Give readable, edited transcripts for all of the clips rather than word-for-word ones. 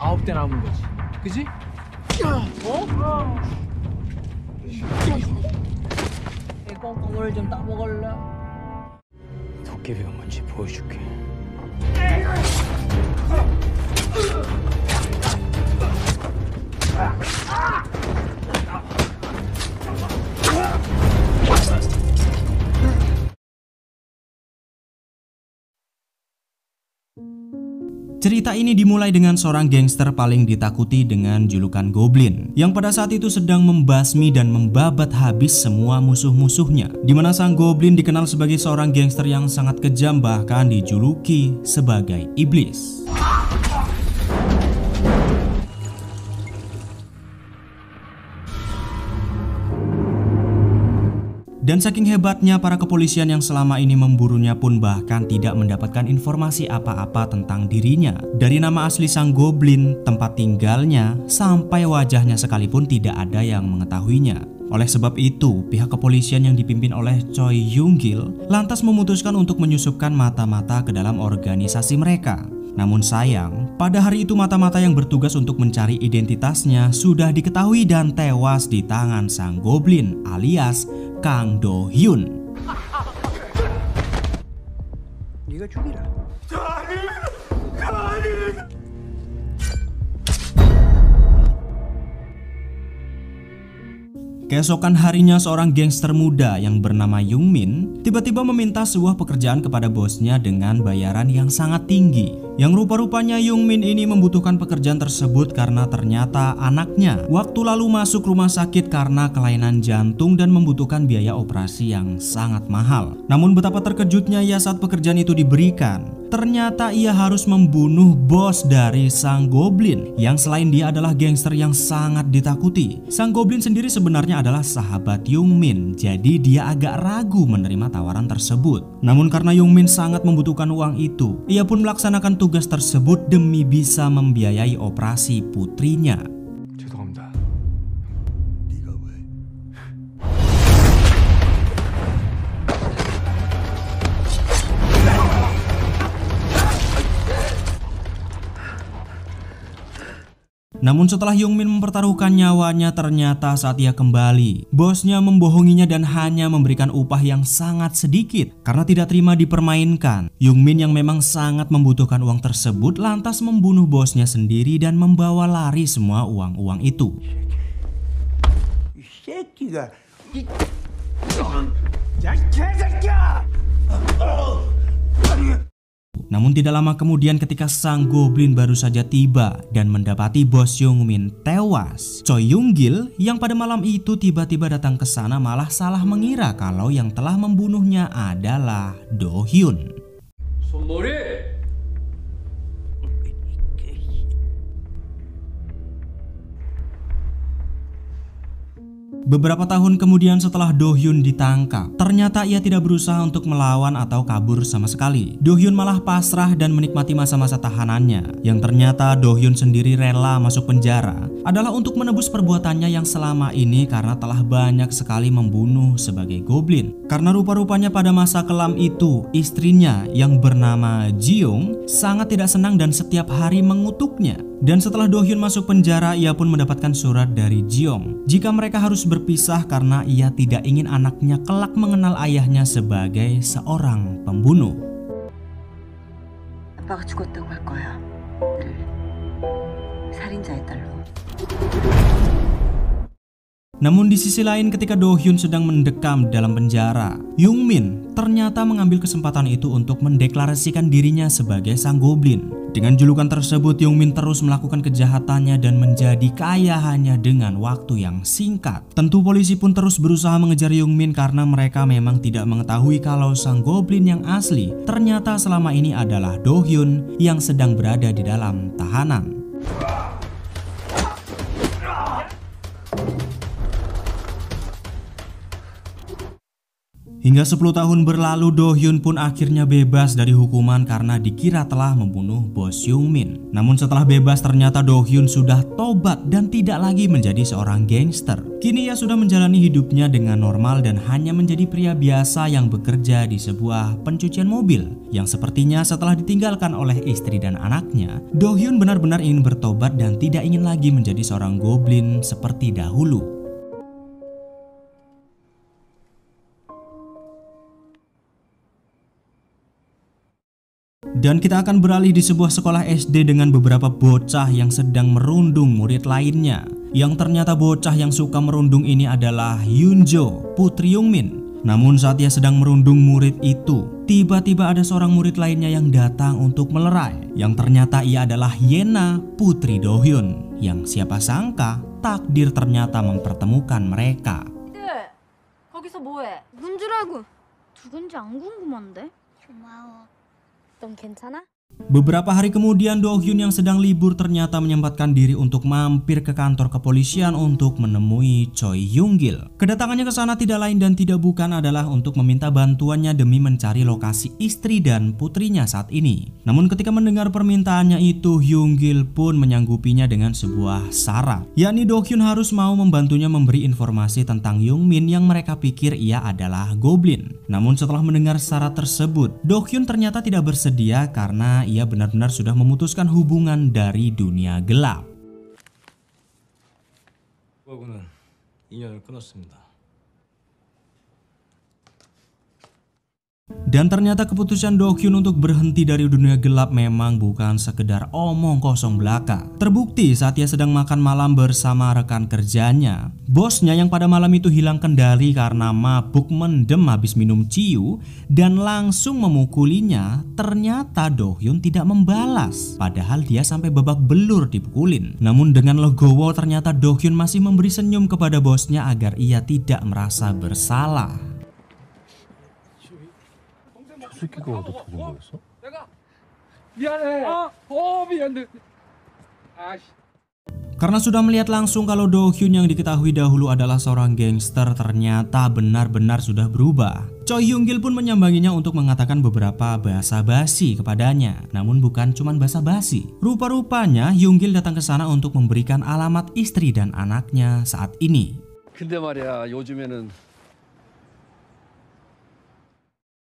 9대 남은 거지. 그지? 어? 이 꽁꽁을 좀 따먹을래? 도깨비가 뭔지 보여줄게. Cerita ini dimulai dengan seorang gangster paling ditakuti dengan julukan Goblin yang pada saat itu sedang membasmi dan membabat habis semua musuh-musuhnya, di mana sang Goblin dikenal sebagai seorang gangster yang sangat kejam, bahkan dijuluki sebagai iblis. Dan saking hebatnya para kepolisian yang selama ini memburunya pun bahkan tidak mendapatkan informasi apa-apa tentang dirinya. Dari nama asli sang Goblin, tempat tinggalnya, sampai wajahnya sekalipun tidak ada yang mengetahuinya. Oleh sebab itu, pihak kepolisian yang dipimpin oleh Choi Young-gil lantas memutuskan untuk menyusupkan mata-mata ke dalam organisasi mereka. Namun sayang, pada hari itu mata-mata yang bertugas untuk mencari identitasnya sudah diketahui dan tewas di tangan sang Goblin alias Kang Do-hyun. 네가 죽이라. Keesokan harinya seorang gangster muda yang bernama Young-min tiba-tiba meminta sebuah pekerjaan kepada bosnya dengan bayaran yang sangat tinggi. Yang rupa-rupanya Young-min ini membutuhkan pekerjaan tersebut karena ternyata anaknya waktu lalu masuk rumah sakit karena kelainan jantung dan membutuhkan biaya operasi yang sangat mahal. Namun betapa terkejutnya ia saat pekerjaan itu diberikan. Ternyata ia harus membunuh bos dari sang Goblin yang selain dia adalah gangster yang sangat ditakuti. Sang Goblin sendiri sebenarnya adalah sahabat Young-min, jadi dia agak ragu menerima tawaran tersebut. Namun karena Young-min sangat membutuhkan uang itu, ia pun melaksanakan tugas tersebut demi bisa membiayai operasi putrinya. 죄송합니다. 네가 왜? Namun setelah Young-min mempertaruhkan nyawanya, ternyata saat ia kembali, bosnya membohonginya dan hanya memberikan upah yang sangat sedikit karena tidak terima dipermainkan. Young-min yang memang sangat membutuhkan uang tersebut lantas membunuh bosnya sendiri dan membawa lari semua uang-uang itu. 이 새끼가 야 개새끼야! Namun tidak lama kemudian ketika sang Goblin baru saja tiba dan mendapati bos Young-min tewas, Choi Young-gil yang pada malam itu tiba-tiba datang ke sana malah salah mengira kalau yang telah membunuhnya adalah Do-hyun. 손머리. Beberapa tahun kemudian setelah Do-hyun ditangkap, ternyata ia tidak berusaha untuk melawan atau kabur sama sekali. Do-hyun malah pasrah dan menikmati masa-masa tahanannya. Yang ternyata Do-hyun sendiri rela masuk penjara adalah untuk menebus perbuatannya yang selama ini karena telah banyak sekali membunuh sebagai Goblin. Karena rupa-rupanya pada masa kelam itu, istrinya yang bernama Ji-young sangat tidak senang dan setiap hari mengutuknya. Dan setelah Do-hyun masuk penjara, ia pun mendapatkan surat dari Ji-young jika mereka harus berpisah karena ia tidak ingin anaknya kelak mengenal ayahnya sebagai seorang pembunuh. 아빠가 죽었다고 할 거야. 살인자의 딸로. Namun di sisi lain ketika Do-hyun sedang mendekam dalam penjara, Young-min ternyata mengambil kesempatan itu untuk mendeklarasikan dirinya sebagai sang Goblin. Dengan julukan tersebut, Young-min terus melakukan kejahatannya dan menjadi kaya hanya dengan waktu yang singkat. Tentu polisi pun terus berusaha mengejar Young-min karena mereka memang tidak mengetahui kalau sang Goblin yang asli ternyata selama ini adalah Do-hyun yang sedang berada di dalam tahanan. Hingga 10 tahun berlalu, Do Hyun pun akhirnya bebas dari hukuman karena dikira telah membunuh bos Young Min. Namun setelah bebas ternyata Do Hyun sudah tobat dan tidak lagi menjadi seorang gangster. Kini ia sudah menjalani hidupnya dengan normal dan hanya menjadi pria biasa yang bekerja di sebuah pencucian mobil. Yang sepertinya setelah ditinggalkan oleh istri dan anaknya, Do Hyun benar-benar ingin bertobat dan tidak ingin lagi menjadi seorang goblin seperti dahulu. Dan kita akan beralih di sebuah sekolah SD dengan beberapa bocah yang sedang merundung murid lainnya. Yang ternyata bocah yang suka merundung ini adalah Yoonjo, putri Young Min. Namun saat ia sedang merundung murid itu, tiba-tiba ada seorang murid lainnya yang datang untuk melerai. Yang ternyata ia adalah Yena, putri Do Hyun. Yang siapa sangka takdir ternyata mempertemukan mereka. 거기서 뭐해? 문 줄 알고 누군지 안 궁금한데? 고마워. 넌 괜찮아? Beberapa hari kemudian Do Hyun yang sedang libur ternyata menyempatkan diri untuk mampir ke kantor kepolisian untuk menemui Choi Young Gil. Kedatangannya ke sana tidak lain dan tidak bukan adalah untuk meminta bantuannya demi mencari lokasi istri dan putrinya saat ini. Namun ketika mendengar permintaannya itu, Young Gil pun menyanggupinya dengan sebuah syarat, yakni Do Hyun harus mau membantunya memberi informasi tentang Young Min yang mereka pikir ia adalah goblin. Namun setelah mendengar syarat tersebut, Do Hyun ternyata tidak bersedia karena ia benar-benar sudah memutuskan hubungan dari dunia gelap. 하고는 인연을 끊었습니다. Dan ternyata keputusan Do Hyun untuk berhenti dari dunia gelap memang bukan sekedar omong kosong belaka. Terbukti saat ia sedang makan malam bersama rekan kerjanya, bosnya yang pada malam itu hilang kendali karena mabuk mendem habis minum ciu dan langsung memukulinya. Ternyata Do Hyun tidak membalas, padahal dia sampai babak belur dipukulin. Namun dengan legowo ternyata Do Hyun masih memberi senyum kepada bosnya agar ia tidak merasa bersalah. 새끼가 어디 터진 거였어? 내가 미안해. 미안해. 아씨. Karena sudah melihat langsung kalau Do Hyun yang diketahui dahulu adalah seorang gangster ternyata benar-benar sudah berubah. Choi Young Gil pun menyambanginya untuk mengatakan beberapa basa-basi kepadanya. Namun bukan cuman basa-basi. Rupa-rupanya Young Gil datang ke sana untuk memberikan alamat istri dan anaknya saat ini. 근데 말이야 요즘에는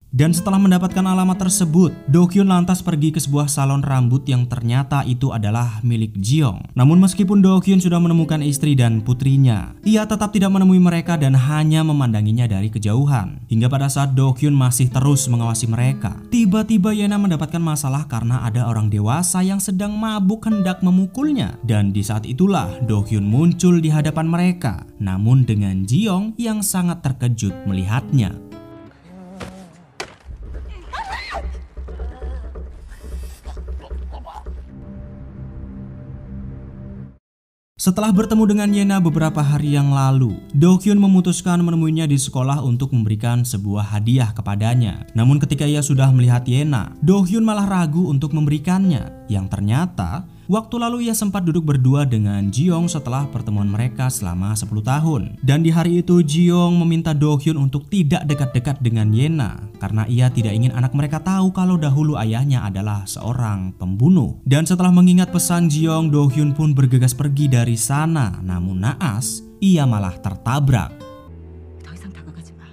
Dan setelah mendapatkan alamat tersebut, Do Hyun lantas pergi ke sebuah salon rambut yang ternyata itu adalah milik Jeong. Namun meskipun Do Hyun sudah menemukan istri dan putrinya, ia tetap tidak menemui mereka dan hanya memandanginya dari kejauhan. Hingga pada saat Do Hyun masih terus mengawasi mereka, tiba-tiba Yena mendapatkan masalah karena ada orang dewasa yang sedang mabuk hendak memukulnya. Dan di saat itulah Do Hyun muncul di hadapan mereka, namun dengan Jeong yang sangat terkejut melihatnya. Setelah bertemu dengan Yena beberapa hari yang lalu, Do Hyun memutuskan menemuinya di sekolah untuk memberikan sebuah hadiah kepadanya. Namun ketika ia sudah melihat Yena, Do Hyun malah ragu untuk memberikannya. Yang ternyata, waktu lalu ia sempat duduk berdua dengan Jeong setelah pertemuan mereka selama 10 tahun. Dan di hari itu Jeong meminta Do Hyun untuk tidak dekat-dekat dengan Yena karena ia tidak ingin anak mereka tahu kalau dahulu ayahnya adalah seorang pembunuh. Dan setelah mengingat pesan Jeong, Do Hyun pun bergegas pergi dari sana. Namun naas, ia malah tertabrak. 더 이상 다가가지 마.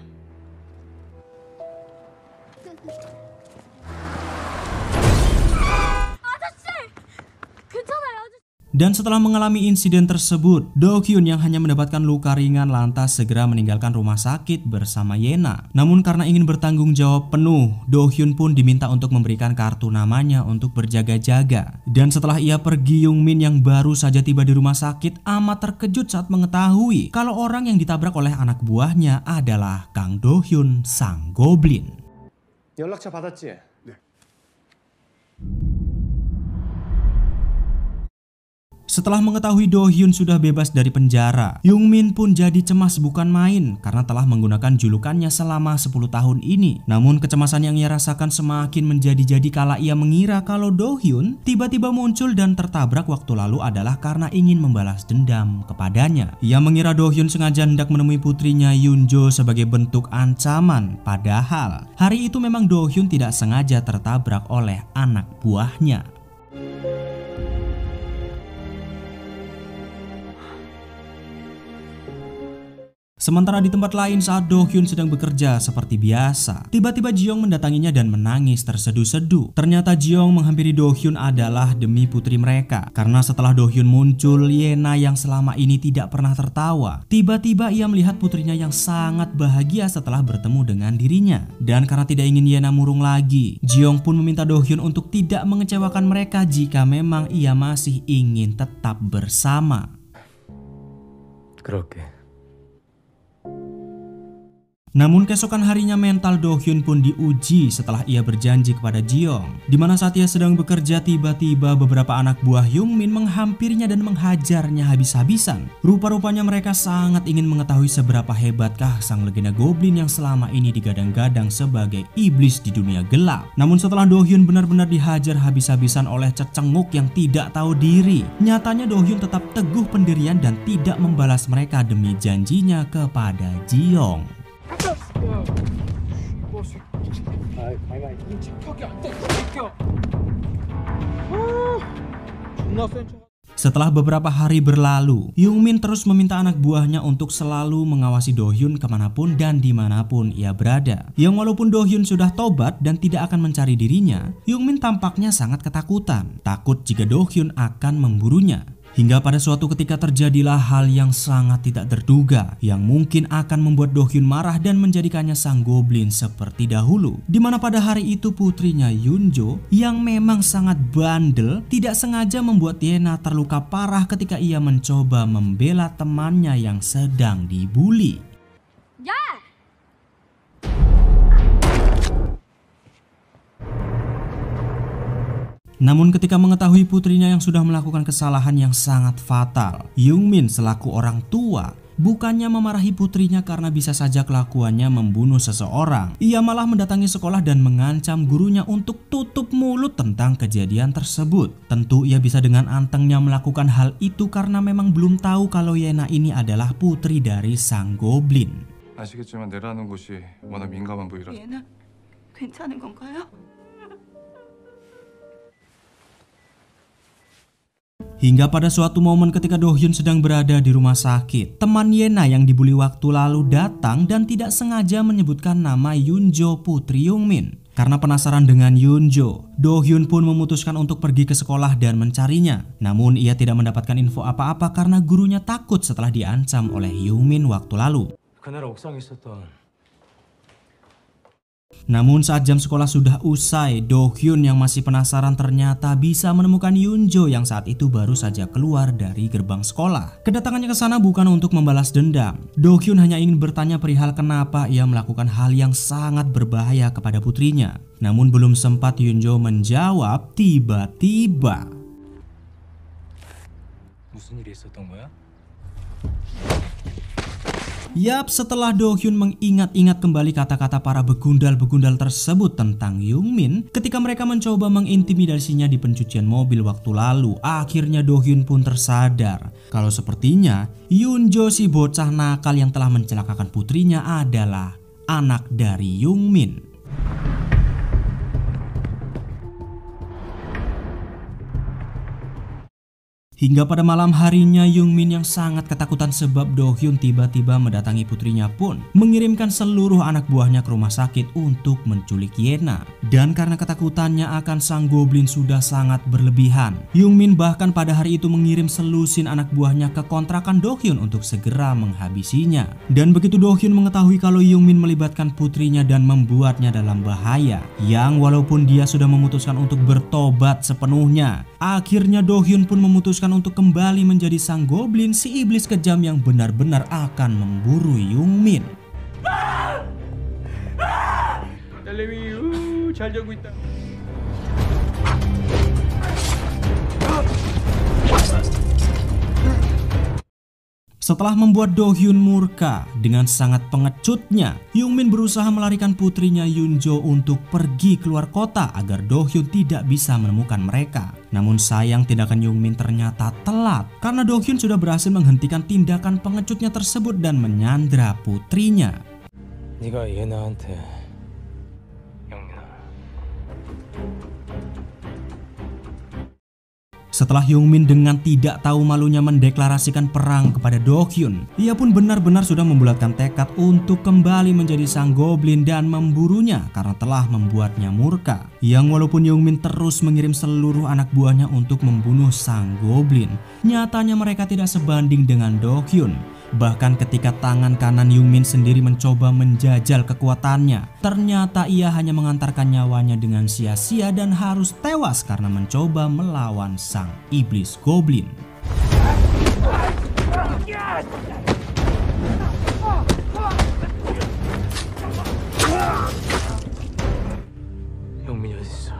Dan setelah mengalami insiden tersebut, Do Hyun yang hanya mendapatkan luka ringan lantas segera meninggalkan rumah sakit bersama Yena. Namun karena ingin bertanggung jawab penuh, Do Hyun pun diminta untuk memberikan kartu namanya untuk berjaga-jaga. Dan setelah ia pergi, Young Min yang baru saja tiba di rumah sakit amat terkejut saat mengetahui kalau orang yang ditabrak oleh anak buahnya adalah Kang Do Hyun, sang goblin. 연락처 받았지? Setelah mengetahui Do Hyun sudah bebas dari penjara, Young Min pun jadi cemas bukan main karena telah menggunakan julukannya selama 10 tahun ini. Namun kecemasan yang ia rasakan semakin menjadi-jadi kala ia mengira kalau Do Hyun tiba-tiba muncul dan tertabrak waktu lalu adalah karena ingin membalas dendam kepadanya. Ia mengira Do Hyun sengaja hendak menemui putrinya Yoon Jo sebagai bentuk ancaman. Padahal hari itu memang Do Hyun tidak sengaja tertabrak oleh anak buahnya. Sementara di tempat lain saat Do Hyun sedang bekerja seperti biasa, tiba-tiba Ji-young mendatanginya dan menangis terseduh-seduh. Ternyata Ji-young menghampiri Do Hyun adalah demi putri mereka. Karena setelah Do Hyun muncul, Yena yang selama ini tidak pernah tertawa, tiba-tiba ia melihat putrinya yang sangat bahagia setelah bertemu dengan dirinya. Dan karena tidak ingin Yena murung lagi, Ji-young pun meminta Do Hyun untuk tidak mengecewakan mereka jika memang ia masih ingin tetap bersama. 그렇게. Namun keesokan harinya mental Do Hyun pun diuji setelah ia berjanji kepada Ji-young. Dimana saat ia sedang bekerja tiba-tiba beberapa anak buah Young Min menghampirinya dan menghajarnya habis-habisan. Rupa-rupanya mereka sangat ingin mengetahui seberapa hebatkah sang legenda goblin yang selama ini digadang-gadang sebagai iblis di dunia gelap. Namun setelah Do Hyun benar-benar dihajar habis-habisan oleh cecenguk yang tidak tahu diri, nyatanya Do Hyun tetap teguh pendirian dan tidak membalas mereka demi janjinya kepada Ji-young. Setelah beberapa hari berlalu, Young Min terus meminta anak buahnya untuk selalu mengawasi Do Hyun kemanapun dan dimanapun ia berada. Yang walaupun Do Hyun sudah tobat dan tidak akan mencari dirinya, Young Min tampaknya sangat ketakutan, takut jika Do Hyun akan memburunya. Hingga pada suatu ketika terjadilah hal yang sangat tidak terduga yang mungkin akan membuat Do Hyun marah dan menjadikannya sang goblin seperti dahulu. Dimana pada hari itu putrinya Yoon Jo yang memang sangat bandel tidak sengaja membuat Yena terluka parah ketika ia mencoba membela temannya yang sedang dibully. 야! Namun ketika mengetahui putrinya yang sudah melakukan kesalahan yang sangat fatal, Young Min selaku orang tua bukannya memarahi putrinya karena bisa saja kelakuannya membunuh seseorang. Ia malah mendatangi sekolah dan mengancam gurunya untuk tutup mulut tentang kejadian tersebut. Tentu ia bisa dengan antengnya melakukan hal itu karena memang belum tahu kalau Yena ini adalah putri dari sang goblin. 아시겠지만 내라는 곳이 워낙 민감한 부위라. 얘는 괜찮은 건가요? Hingga pada suatu momen ketika Do Hyun sedang berada di rumah sakit, teman Yena yang dibully waktu lalu datang dan tidak sengaja menyebutkan nama Yoon Jo putri Young Min. Karena penasaran dengan Yoon Jo, Do Hyun pun memutuskan untuk pergi ke sekolah dan mencarinya. Namun ia tidak mendapatkan info apa-apa karena gurunya takut setelah diancam oleh Young Min waktu lalu. 그날 옥상에 있었던 Namun saat jam sekolah sudah usai, Do Hyun yang masih penasaran ternyata bisa menemukan Yoon Jo yang saat itu baru saja keluar dari gerbang sekolah. Kedatangannya ke sana bukan untuk membalas dendam. Do Hyun hanya ingin bertanya perihal kenapa ia melakukan hal yang sangat berbahaya kepada putrinya. Namun belum sempat Yoon Jo menjawab, tiba-tiba 무슨 일이 있었던 거야? Yap, setelah Do Hyun mengingat-ingat kembali kata-kata para begundal-begundal tersebut tentang Young Min ketika mereka mencoba mengintimidasinya di pencucian mobil waktu lalu, akhirnya Do Hyun pun tersadar kalau sepertinya Yoon Jo si bocah nakal yang telah mencelakakan putrinya adalah anak dari Young Min. Hingga pada malam harinya Young Min yang sangat ketakutan sebab Do Hyun tiba-tiba mendatangi putrinya pun mengirimkan seluruh anak buahnya ke rumah sakit untuk menculik Yena. Dan karena ketakutannya akan sang goblin sudah sangat berlebihan, Young Min bahkan pada hari itu mengirim selusin anak buahnya ke kontrakan Do Hyun untuk segera menghabisinya. Dan begitu Do Hyun mengetahui kalau Young Min melibatkan putrinya dan membuatnya dalam bahaya, yang walaupun dia sudah memutuskan untuk bertobat sepenuhnya, akhirnya Do Hyun pun memutuskan untuk kembali menjadi sang goblin si iblis kejam yang benar-benar akan memburu Young Min. 딸내미 잘 자고 있다. Setelah membuat Do Hyun murka, dengan sangat pengecutnya, Young-min berusaha melarikan putrinya Yoon-jo untuk pergi keluar kota agar Do Hyun tidak bisa menemukan mereka. Namun sayang tindakan Young-min ternyata telat karena Do Hyun sudah berhasil menghentikan tindakan pengecutnya tersebut dan menyandra putrinya. 네가 예나한테 영민아. Setelah Young-min dengan tidak tahu malunya mendeklarasikan perang kepada Do Hyun, ia pun benar-benar sudah membulatkan tekad untuk kembali menjadi sang goblin dan memburunya karena telah membuatnya murka. Yang walaupun Young-min terus mengirim seluruh anak buahnya untuk membunuh sang goblin, nyatanya mereka tidak sebanding dengan Do Hyun. Bahkan ketika tangan kanan Young-min sendiri mencoba menjajal kekuatannya, ternyata ia hanya mengantarkan nyawanya dengan sia-sia dan harus tewas karena mencoba melawan sang iblis goblin. 영민이 어딨어?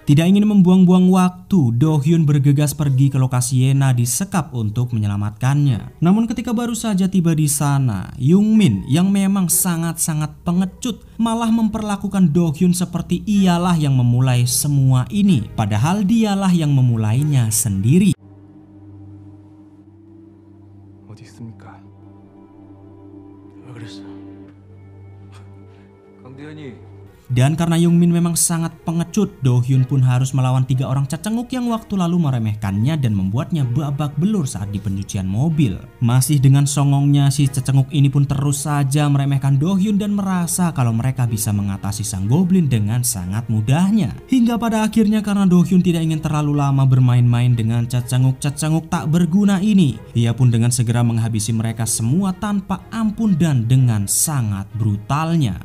Tidak ingin membuang-buang waktu, Do Hyun bergegas pergi ke lokasi Yena disekap untuk menyelamatkannya. Namun ketika baru saja tiba di sana, Young-min yang memang sangat-sangat pengecut malah memperlakukan Do Hyun seperti ialah yang memulai semua ini, padahal dialah yang memulainya sendiri. 어디 있습니까? 왜 그랬어? 강대현이 Dan karena Young-min memang sangat pengecut, Do Hyun pun harus melawan 3 orang cecenguk yang waktu lalu meremehkannya dan membuatnya babak belur saat di pencucian mobil. Masih dengan songongnya, si cecenguk ini pun terus saja meremehkan Do Hyun dan merasa kalau mereka bisa mengatasi sang goblin dengan sangat mudahnya. Hingga pada akhirnya karena Do Hyun tidak ingin terlalu lama bermain-main dengan cecenguk-cecenguk tak berguna ini, ia pun dengan segera menghabisi mereka semua tanpa ampun dan dengan sangat brutalnya.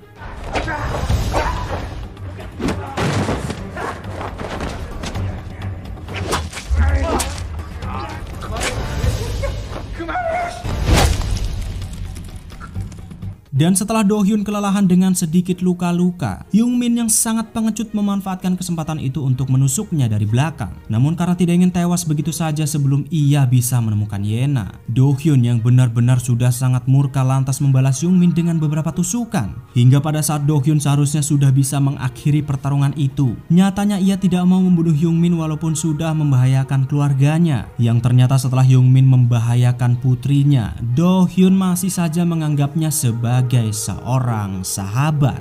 Dan setelah Do Hyun kelelahan dengan sedikit luka-luka, Young-min yang sangat pengecut memanfaatkan kesempatan itu untuk menusuknya dari belakang. Namun karena tidak ingin tewas begitu saja sebelum ia bisa menemukan Yena, Do Hyun yang benar-benar sudah sangat murka lantas membalas Young-min dengan beberapa tusukan. Hingga pada saat Do Hyun seharusnya sudah bisa mengakhiri pertarungan itu, nyatanya ia tidak mau membunuh Young-min walaupun sudah membahayakan keluarganya. Yang ternyata setelah Young-min membahayakan putrinya, Do Hyun masih saja menganggapnya sebagai seorang sahabat.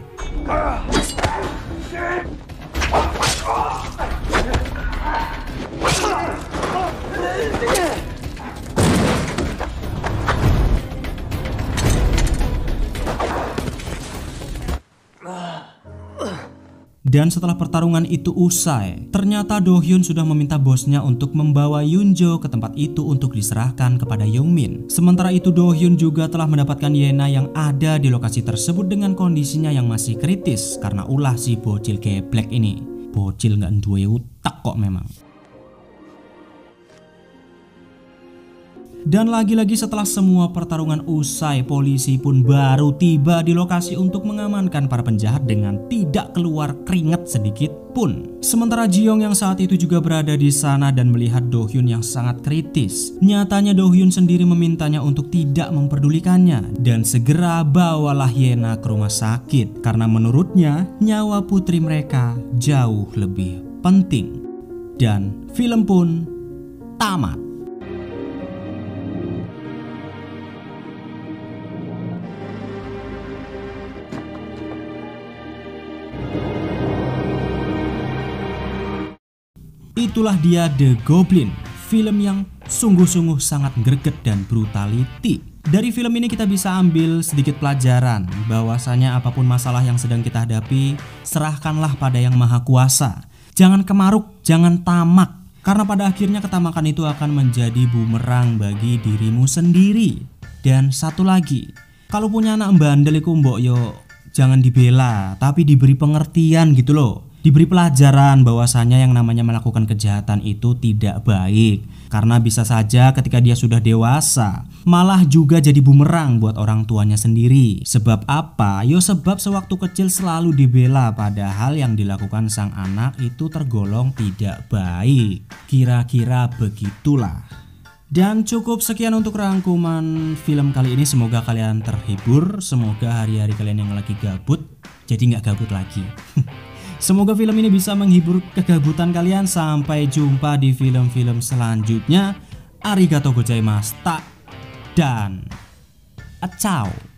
Dan setelah pertarungan itu usai, ternyata Do Hyun sudah meminta bosnya untuk membawa Yoon-jo ke tempat itu untuk diserahkan kepada Young-min. Sementara itu Do Hyun juga telah mendapatkan Yena yang ada di lokasi tersebut dengan kondisinya yang masih kritis karena ulah si bocil geblek ini. Bocil nggak duwe utak kok memang. Dan lagi-lagi setelah semua pertarungan usai, polisi pun baru tiba di lokasi untuk mengamankan para penjahat dengan tidak keluar keringat sedikit pun. Sementara Ji-young yang saat itu juga berada di sana dan melihat Do Hyun yang sangat kritis. Nyatanya Do Hyun sendiri memintanya untuk tidak memperdulikannya dan segera bawalah Yena ke rumah sakit karena menurutnya nyawa putri mereka jauh lebih penting. Dan film pun tamat. Itulah dia The Goblin, film yang sungguh-sungguh sangat greget dan brutality. Dari film ini kita bisa ambil sedikit pelajaran bahwasanya apapun masalah yang sedang kita hadapi, serahkanlah pada Yang Maha Kuasa. Jangan kemaruk, jangan tamak, karena pada akhirnya ketamakan itu akan menjadi bumerang bagi dirimu sendiri. Dan satu lagi, kalau punya anak bandel iku mbok yo jangan dibela, tapi diberi pengertian gitu loh. diberi pelajaran bahwasanya yang namanya melakukan kejahatan itu tidak baik. Karena bisa saja ketika dia sudah dewasa malah juga jadi bumerang buat orang tuanya sendiri. Sebab apa? Yo sebab sewaktu kecil selalu dibela padahal yang dilakukan sang anak itu tergolong tidak baik. Kira-kira begitulah. Dan cukup sekian untuk rangkuman film kali ini. Semoga kalian terhibur. Semoga hari-hari kalian yang lagi gabut jadi nggak gabut lagi. Semoga film ini bisa menghibur kegabutan kalian. Sampai jumpa di film-film selanjutnya. Arigatou gozaimasu dan ciao.